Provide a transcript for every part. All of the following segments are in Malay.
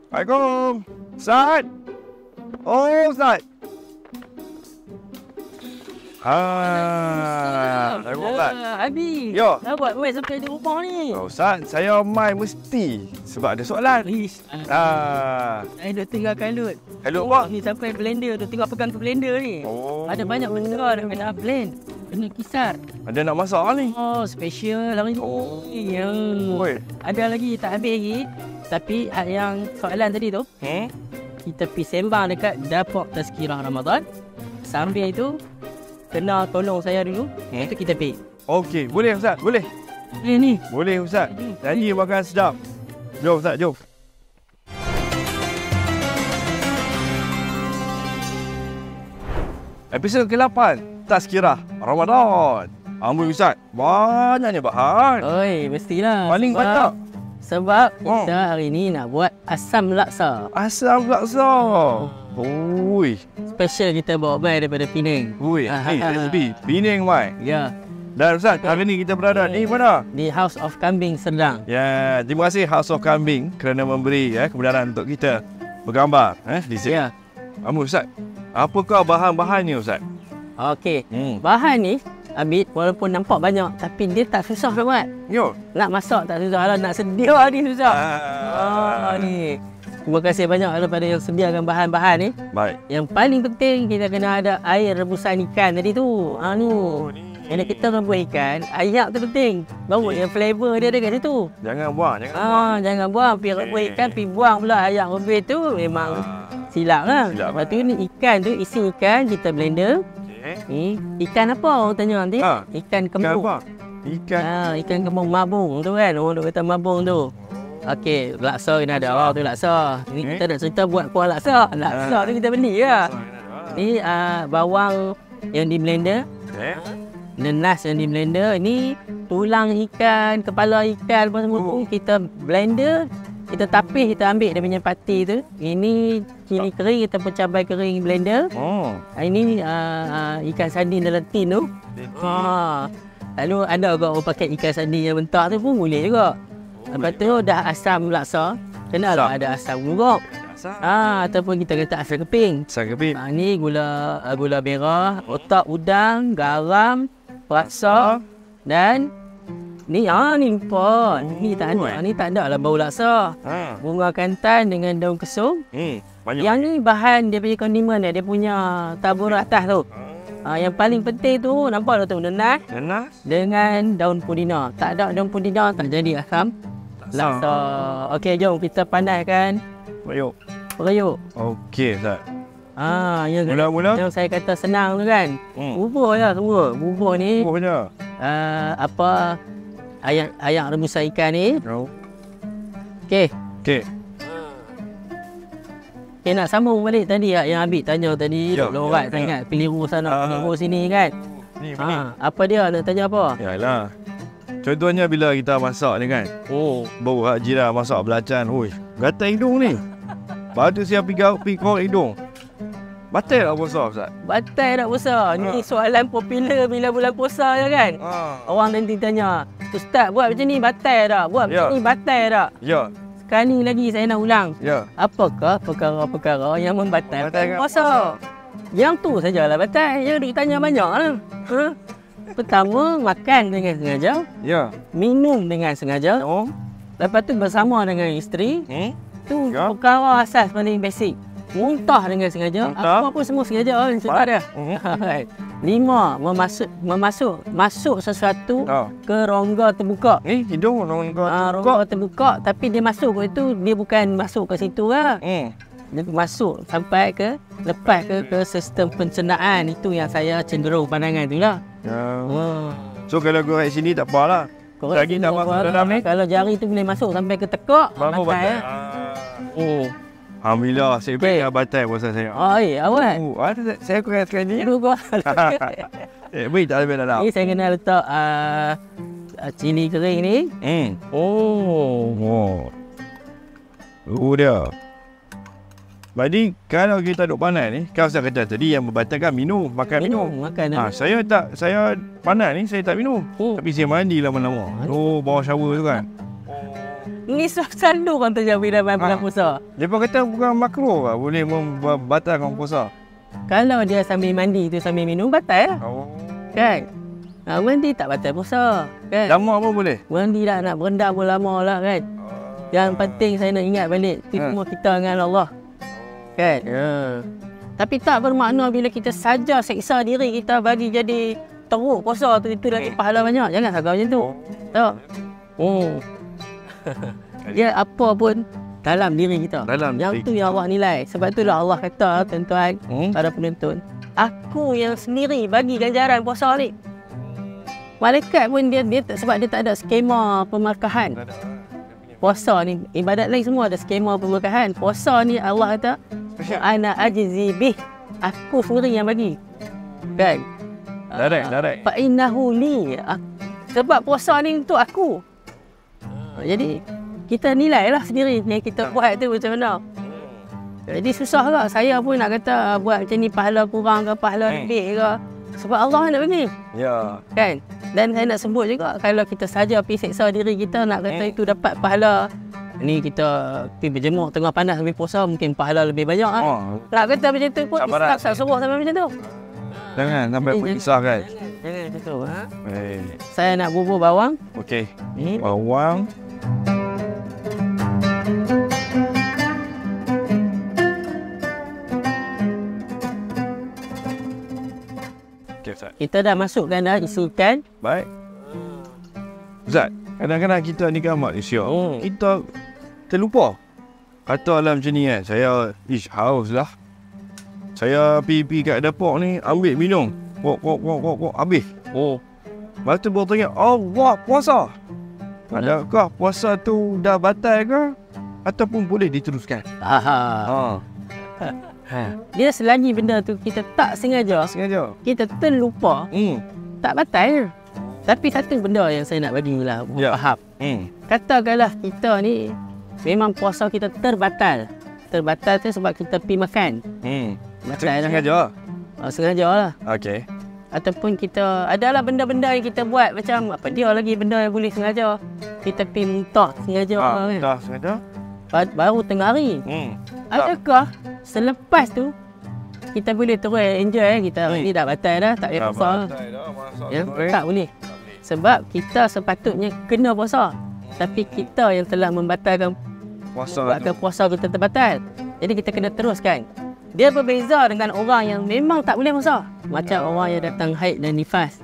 Assalamualaikum. Ustaz. Oh, Ustaz. Abi. Yo. Dah buat mai sampai di rumah ni. Oh, Ustaz, saya mai mesti sebab ada soalan. Ish. Saya dah tinggalkan Lut. Hello, apa? Ni sampai blender tu. Tengok pegang ke blender ni. Oh. Ada banyak benda dah kena blend. Kena kisar. Ada nak masak ni? Oh, special hari ni. Oh. Ya. Oi. Ada lagi, tak habis lagi. Tapi yang soalan tadi tu, kita pergi sembang dekat Dapur Tazkirah Ramadan. Sambil itu, kena tolong saya dulu. Itu kita pergi. Okey, boleh Ustaz, boleh. Ni. Boleh Ustaz. Janji makan sedap. Jom Ustaz, jom. Episod ke-8, Tazkirah Ramadan. Amboi Ustaz, banyaknya bahan. Oi, mestilah. Paling banyak. Sebab kita hari ni nak buat asam laksa. Asam laksa. Oi. Special kita bawa mai daripada Penang. Oi, ni resipi Penang mai. Ya. Dan Ustaz, hari ni kita berada di mana? Di House of Kambing Serdang. Ya, terima kasih House of Kambing kerana memberi kebenaran untuk kita bergambar di sini. Ya. Ustaz, apakah bahan-bahannya Ustaz? Okey. Bahan ni Abid walaupun nampak banyak tapi dia tak susah nak buat. Yo. Nak masak tak susah lah, nak sedia ni susah. Ni. Terima kasih banyak daripada yang sediakan bahan-bahan ni. Baik. Yang paling penting kita kena ada air rebusan ikan tadi tu. Bila kita rebus ikan, ayak tu penting. Baru yang flavor dia ada kat situ. Jangan buang, Jangan buang. Pergi rebus ikan, pergi buang pula ayak rebus tu. Memang silap lah. Lepas tu ni ikan tu, isi ikan kita blender. Ikan apa orang tanya nanti? Ikan kembung. Ikan kembung mabung tu kan. Orang kata mabung tu. Okey, laksa kena ada. Tu laksa. Ni kita nak cerita buat kuah laksa. Laksa tu kita beli lah. Ni bawang yang di blender. Nenas yang di blender. Ni tulang ikan, kepala ikan apa semua tu kita blender. Kita tapis, kita ambil dia punya pati tu. Ini cili kering, kita pun cabai kering blender. Ini ikan sardin dalam tin tu. Lalu ada juga orang pakai ikan sardin yang mentah tu pun boleh juga. Lepas tu dah asam laksa. Kenalah ada asam guruk. Ataupun kita kata asam keping. Ni gula merah, otak udang, garam, perasa dan ni lupa. Ni tak ada. Ni tak ada lah bau laksa. Bunga kantan dengan daun kesum. Yang ni bahan dia punya kondimen dia punya tabur atas tu. Yang paling penting tu nampak tu nenas dengan daun pudina. Tak ada daun pudina tak jadi asam laksa. Okey, jom kita panaskan periuk. Okey Ustaz. Ya kan. Mula-mula yang saya kata senang tu kan. Bubur je semua. Bubur ni. Ayak rebusan ikan ni. Okey. Nak sambung balik tadi yang Abid tanya tadi. Lorat sangat. Peliru sana, peliru sini kan. Apa dia nak tanya apa? Yalah. Contohnya bila kita masak ni kan. Baru hak jiran masak belacan. Gatal hidung ni. Lepas tu siap pergi korek hidung. Batal tak puasa Ustaz? Batal tak puasa. Ni soalan popular bila bulan puasa je kan. Orang nanti tanya, Ustaz buat macam ni batal tak? Buat macam ni batal tak? Ya. Sekali lagi saya nak ulang. Ya. Apakah perkara-perkara yang membatalkan puasa? Yang tu sajalah batal. Yang ditanya banyak lah. Pertama, makan dengan sengaja. Ya. Minum dengan sengaja. Lepas tu bersama dengan isteri. Tu perkara asas paling basic. Muntah dengan sengaja. Apa pun semua sengaja. Sudah ada. 5. Masuk sesuatu ke rongga terbuka. Hidung rongga terbuka. Tapi dia masuk itu, dia bukan masuk ke situ lah. Dia masuk sampai ke lepas ke sistem pencernaan. Itu yang saya cenderung pandangan tu lah. So kalau korek sini tak apalah. Lagi tak masuk dalam ni. Kalau jari tu boleh masuk sampai ke tekak, makan. Alhamdulillah, saya beri batal puasa saya. Awak? Saya kurang sekali ni. Beri tak lebih dalam. Ni saya kena letak cili kering ni. Dia. Jadi kalau kita duduk panas ni, kalau saya kata tadi yang membatalkan minum. Saya panas ni saya tak minum. Tapi saya mandi lama-lama. Bawah shower tu kan. Ni selalu orang terjadi dalam bulan puasa. Depa kata bukan makruh lah, boleh membatalkan puasa. Kalau dia sambil mandi tu sambil minum batal lah. Oh. Kan? Mandi tak batal puasa. Kan? Lama pun boleh. Mandi dah nak berendam pun lama lah kan. Yang penting saya nak ingat balik tu semua kita dengan Allah. Kan? Tapi tak bermakna bila kita saja seksa diri kita bagi jadi teruk puasa tu itu lagi pahala banyak. Jangan sangka macam tu. Tak. Dia apa pun dalam diri kita. Yang tu yang Allah nilai. Sebab itulah Allah kata tuan-tuan pada penonton, aku yang sendiri bagi ganjaran puasa ni. Malaikat pun dia sebab dia tak ada skema pemarkahan. Puasa ni ibadat lain semua ada skema pemarkahan. Puasa ni Allah kata ana ajzi bih. Aku sendiri yang bagi. Kan? Direct. Fa innahu li. Sebab puasa ni untuk aku. Jadi kita nilailah sendiri yang kita buat tu macam mana. Jadi susah lah. Saya pun nak kata buat macam ni pahala kurang ke pahala lebih ke. Sebab Allah nak bagi. Ya. Kan? Dan saya nak sebut juga kalau kita saja pergi seksa diri kita nak kata itu dapat pahala. Ni kita pergi berjemur tengah panas sambil puasa mungkin pahala lebih banyak kan. Nak kata macam tu pun Islam tak suruh sampai macam tu. Jangan sampai berkisah kan. Jangan macam tu. Saya nak bubur bawang. Okey. Bawang. Kita dah masukkan dah isi ikan. Baik. Ustaz, kadang-kadang kita ni kan manusia. Kita terlupa. Katalah macam ni kan, saya haus lah. Saya pergi kat dapur ni, ambil minum. Pok, habis. Lepas tu baru tanya, Allah puasa. Adakah puasa tu dah batal ke? Ataupun boleh diteruskan? Dia selagi benda tu kita tak sengaja. Kita terlupa. Tak batal. Tapi satu benda yang saya nak bagi lah faham. Katakanlah kita ni memang puasa kita terbatal. Terbatal tu sebab kita pergi makan. Sengaja? Sengaja lah. Okey. Ataupun kita adalah benda-benda yang kita buat macam apa dia lagi benda yang boleh sengaja. Kita pergi muntah sengaja kan. Muntah sengaja. Baru tengah hari. Adakah selepas tu kita boleh terus enjoy kita ni dah batal dah, tak payah puasa. Tak boleh. Sebab kita sepatutnya kena puasa. Tapi kita yang telah membatalkan puasa kita terbatal. Jadi kita kena teruskan. Dia berbeza dengan orang yang memang tak boleh puasa. Macam orang yang datang haid dan nifas.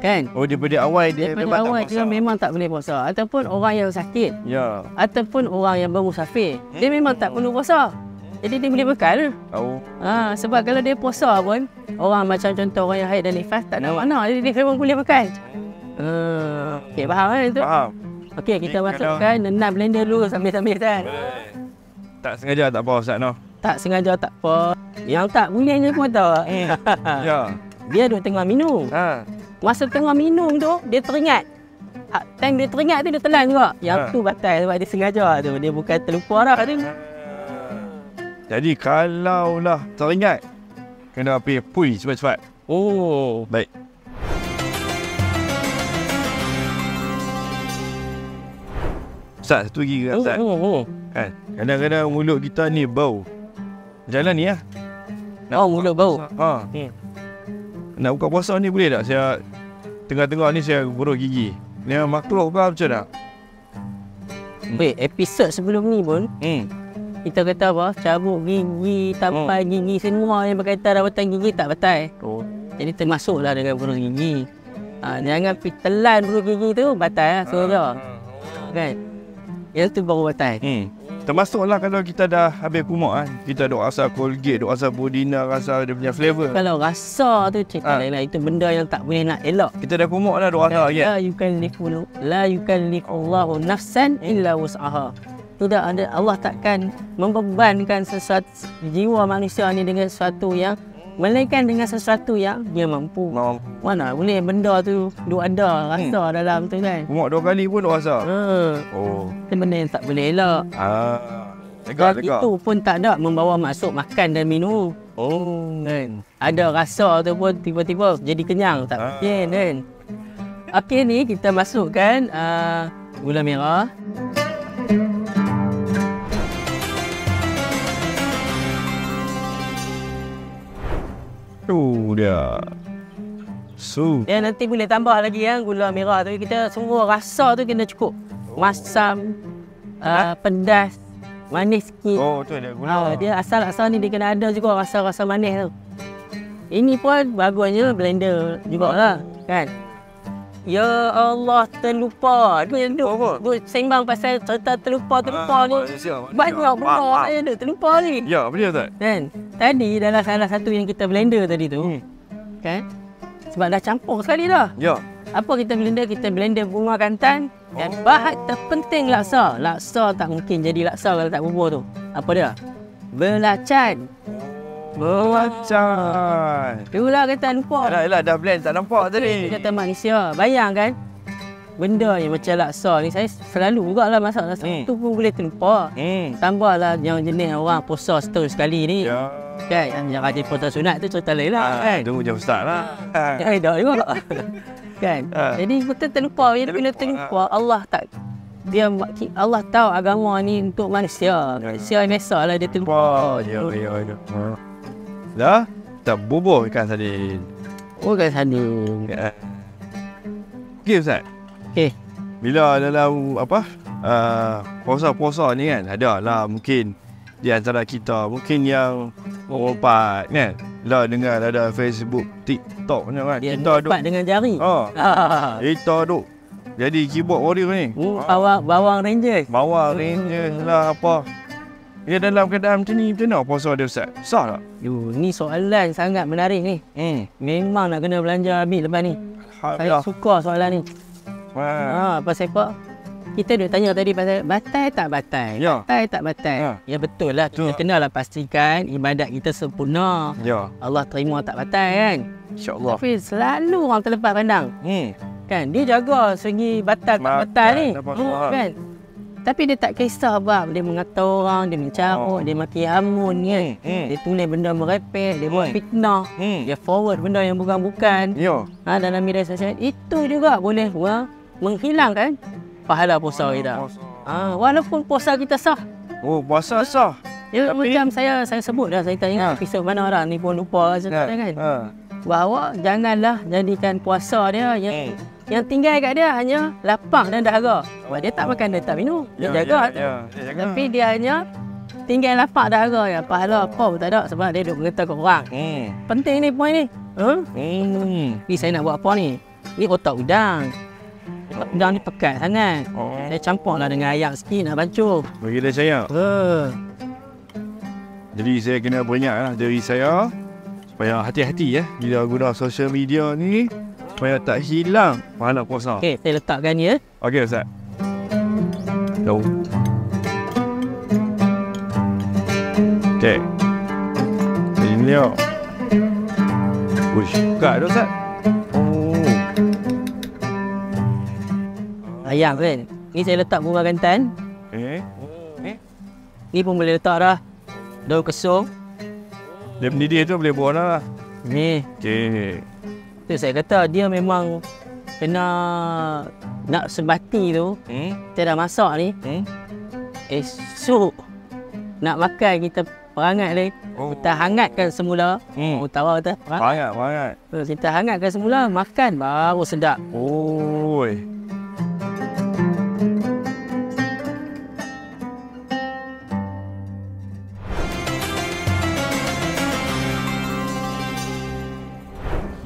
Kan? Daripada awal dia memang tak boleh puasa. Ataupun orang yang sakit. Ataupun orang yang bermusafir. Dia memang tak perlu puasa. Jadi dia boleh bekal. Sebab kalau dia puasa pun, orang macam contoh orang yang haid dan nifas tak ada makna. Jadi dia memang boleh bekal. Okey, faham kan itu? Faham. Okey, kita masukkan 6 blender dulu sambil-sambil kan. Tak sengaja tak apa Ustaz no. Tak sengaja tak apa. Yang tak bolehnya pun tahu. Dia duduk tengah minum. Masa tengah minum tu dia teringat. Time dia teringat tu dia telan juga. Yang tu batal sebab dia sengaja tu. Dia bukan terlupa dah tu. Jadi kalaulah teringat kena pergi pui cepat-cepat. Baik. Ustaz, satu lagi kan Ustaz? Kan? Kadang-kadang mulut kita ni bau. Jalan ni lah. Mulut bau. Nak buka puasa ni boleh tak? Saya tengah-tengah ni saya buruk gigi. Ni makruh ke macam tak? Baik, episod sebelum ni pun kita kata apa? Cabut gigi, tampal gigi semua yang berkaitan rawatan gigi tak batal. Jadi termasuklah dengan buruk gigi. Jangan pergi telan buruk gigi tu batal lah suruh. Kan? Yang tu baru batal. Termasuklah kalau kita dah habis kumak kan. Kita duk rasa Colgate, duk rasa Bodina, rasa dia punya flavor. Kalau rasa tu cerita lain lah. Itu benda yang tak boleh nak elak. Kita dah kumak dah duk rasa lagi. La yukallifullahu nafsan illa wus'aha. Tidak ada, Allah takkan membebankan sesuatu jiwa manusia ni dengan sesuatu yang melainkan dengan sesuatu yang dia mampu. Mana boleh benda tu duk ada rasa dalam tu kan. Kumak 2 kali pun duk rasa. Itu benda yang tak boleh elak. Tegak. Itu pun tak ada membawa masuk makan dan minum. Kan. Ada rasa tu pun tiba-tiba jadi kenyang tak mungkin kan. Okey ni kita masukkan gula merah. Tu dia. Dia nanti boleh tambah lagi gula merah tu. Kita semua rasa tu kena cukup. Masam, pedas, manis sikit. Oh, tu dia gula. Dia asal-asal ni dia kena ada juga rasa-rasa manis tu. Ini pun bagusnya blender jugalah, kan? Ya Allah, terlupa. Dia sembang pasal cerita terlupa ni. Banyak benda saya ada terlupa ni. Ya, apa dia tak? Kan? Tadi dalam salah satu yang kita blender tadi tu, kan? Sebab dah campur sekali dah. Ya. Apa kita blender? Kita blender bunga kantan dan bahan terpenting laksa. Laksa tak mungkin jadi laksa kalau tak bubur tu. Apa dia? Belacan. Belacan. Itulah kata lupa. Yalah, dah blend tak nampak tadi. Kata manusia. Bayang kan? Benda yang macam laksa ni saya selalu juga lah masak laksa tu pun boleh terlupa. Tambahlah yang jenis orang puasa setahun sekali ni. Ya. Kan? Yang rajin puasa sunat tu cerita lain lah. Kan? Tunggu je ustaz lah. Dah juga. Kan? Jadi kita terlupa. Bila terlupa Allah tak. Allah tahu agama ni untuk manusia. Manusia biasa lah dia terlupa. Ya. Dah? Tak bubuh ikan sardin. Oh, ikan sardin. Okey Ustaz. Okey. Bila dalam puasa-puasa ni kan, ada lah mungkin di antara kita mungkin yang merompat kan. Lah dengar ada Facebook, TikTok ni kan. Dia merompat dengan jari. Kita duk jadi keyboard warrior ni. Bawang Rangers. Bawang Rangers lah apa. Ya dalam keadaan macam ni, macam mana puasa dia Ustaz? Sah tak? Ni soalan sangat menarik ni. Memang nak kena belanja habis lepas ni. Saya suka soalan ni. Pasal apa? Kita dah tanya tadi pasal batal tak batal. Ya. Batal tak batal. Ya betul lah. Kita kenalah pastikan ibadat kita sempurna. Ya. Allah terima tak batal kan? InsyaAllah. Tapi selalu orang terlepas pandang. Kan? Dia jaga segi batal tak batal ni. Kan? Tapi dia tak kisah bab. Dia mengata orang, dia mencarut, dia maki hamun kan. Dia tulis benda merepek, dia buat fitnah. Dia forward benda yang bukan-bukan. Ya. Dalam media sosial. Itu juga boleh menghilangkan pahala puasa kita. Walaupun puasa kita sah. Oh, puasa sah. Ya, tapi macam saya sebut dah, saya tanya episod mana orang ni pun lupa kan. Bahawa janganlah jadikan puasa dia yang tinggal kat dia hanya lapang dan dahaga. Sebab dia tak makan, dia tak minum. Dia jaga. Tapi dia hanya tinggal lapang dahaga ya. Pahala apa pun tak ada sebab dia duduk berkata ke orang. Penting ni poin ni. Ni saya nak buat apa ni? Ni otak udang. Otak udang ni pekat sangat. Saya campurlah dengan ayam sikit nak bancuh. Bagi dia saya. Jadi saya kena beringatlah diri saya supaya hati-hati bila guna sosial media ni supaya tak hilang pahala puasa. Okey, saya letakkan ni Okey Ustaz. Jom. Okey. Ini dia. Uish, buka dah Ustaz. Ayam kan. Ni saya letak bunga kantan. Ni pun boleh letak dah. Daun kesum. Dia mendidih tu boleh buang lah. Ni. Okey. Tu saya kata dia memang kena nak sebati tu. Kita dah masak ni. Esok nak makan kita perangat ni. Kita hangatkan semula. Tahu tak? Perangat. Kita hangatkan semula, makan baru sedap. Oi.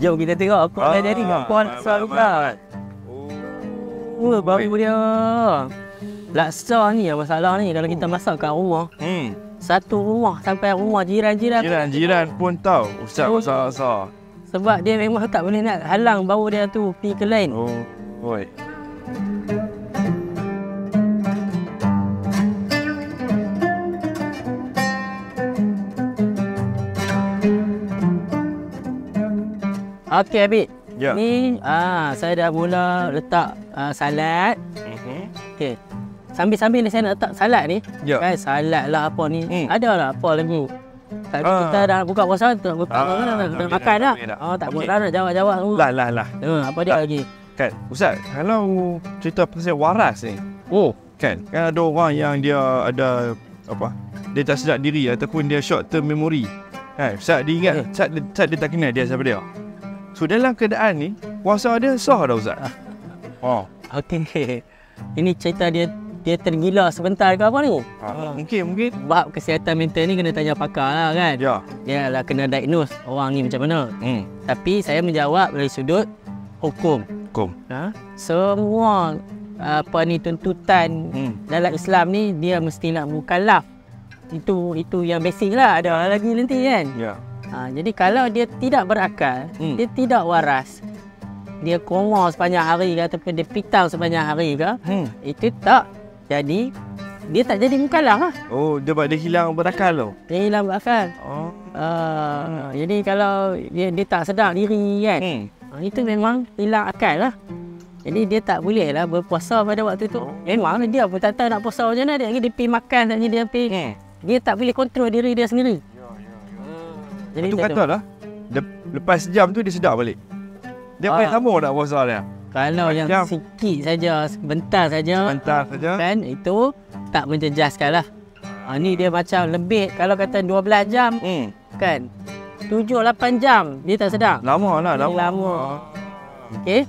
Jom kita tengok apa dah jadi. Apa laksa lupa. Baru dia. Laksa ni yang masalah ni kalau kita masak kat rumah. Satu rumah sampai rumah jiran-jiran. Jiran pun tahu Ustaz masak. Sebab dia memang tak boleh nak halang bau dia tu pergi ke lain. Oi. Okey Abid. Ya. Ni saya dah mula letak salad. Okey. Sambil-sambil ni saya nak letak salad ni. Kan salad lah apa ni. Ada lah apa lagi. Kita dah buka puasa tu makan dah. Tak boleh nak jawab-jawab tu. Lah. Apa dia lagi? Kan Ustaz, kalau cerita pasal waras ni. Kan ada orang yang dia ada dia tak sedar diri ataupun dia short term memory. Ustaz dia ingat, Ustaz dia tak kenal dia siapa dia. So dalam keadaan ni, puasa dia sah dah Ustaz. Okey. Ini cerita dia tergila sebentar ke apa ni? Mungkin. Bab kesihatan mental ni kena tanya pakar lah kan? Ya. Dia lah kena diagnose orang ni macam mana. Tapi saya menjawab dari sudut hukum. Semua tuntutan dalam Islam ni dia mestilah mukallaf. Itu yang basic lah. Ada lagi nanti kan? Ya. Jadi kalau dia tidak berakal, dia tidak waras, dia koma sepanjang hari ke ataupun dia pitang sepanjang hari ke, itu tak jadi, dia tak jadi mukallaf lah. Dia hilang berakal tu. Dia hilang berakal. Jadi kalau dia tak sedar diri kan, itu memang hilang akal lah. Jadi dia tak boleh lah berpuasa pada waktu tu. Memang dia pun tak tahu nak puasa macam mana. Dia pergi makan saja, dia tak boleh kontrol diri dia sendiri. Jadi tu katalah, lepas sejam tu dia sedar balik. Dia pakai sama nak puasa dia. Kalau yang sikit saja, sebentar saja kan, itu tak menjejaskan lah. Ni dia macam lebih, kalau kata 12 jam kan, 7-8 jam dia tak sedar. Lama. Okey.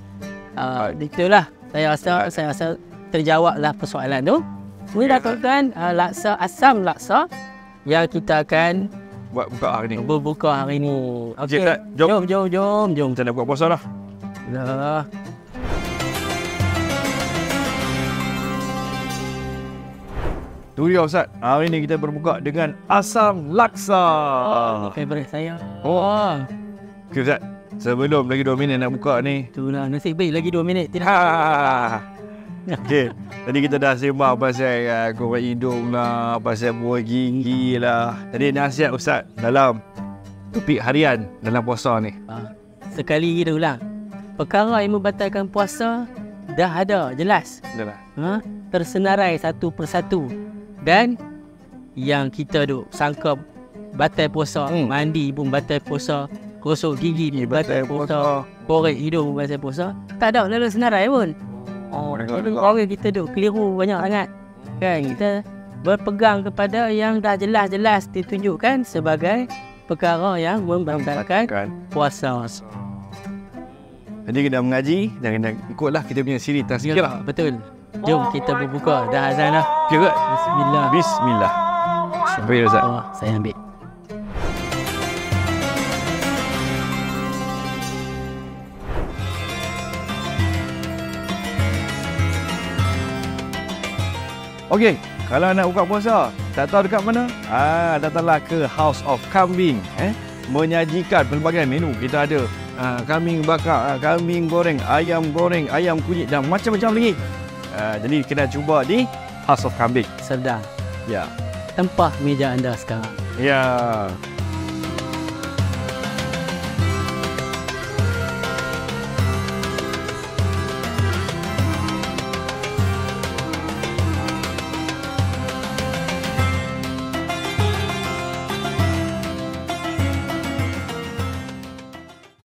Itulah saya rasa terjawablah persoalan tu. Mula tuan-tuan, asam laksa yang kita akan berbuka hari ni. Okey. Jom. Kita nak buka puasa dah. Dah. Tu dia Ustaz. Hari ni kita berbuka dengan asam laksa. Favorite saya. Okey Ustaz. Sebelum lagi 2 minit nak buka ni. Itulah nasib baik lagi 2 minit. Tidak. Okey. Tadi kita dah sembang pasal korek hidung lah, pasal buah gigi lah. Tadi nasihat Ustaz dalam topik harian dalam puasa ni. Sekali kita ulang. Perkara yang membatalkan puasa dah ada, jelas. Tersenarai satu persatu. Dan yang kita duk sangka batal puasa, mandi pun batal puasa, gosok gigi pun batal puasa, korek hidung pun batal puasa, tak ada lalu senarai pun. Orang kita duk keliru banyak sangat. Kan kita berpegang kepada yang dah jelas-jelas ditunjukkan sebagai perkara yang membatalkan puasa. Jadi kita mengaji, jangan ikutlah kita punya siri tazkirah. Ya, betul. Jom kita berbuka. Dah azan dah. Kira. Bismillah. Sampai Ustaz. Saya ambil. Okey, kalau nak buka puasa, tak tahu dekat mana? Datanglah ke House of Kambing. Menyajikan pelbagai menu. Kita ada kambing bakar, kambing goreng, ayam kunyit dan macam-macam lagi. Jadi kena cuba di House of Kambing. Sedang. Ya. Tempah meja anda sekarang. Ya.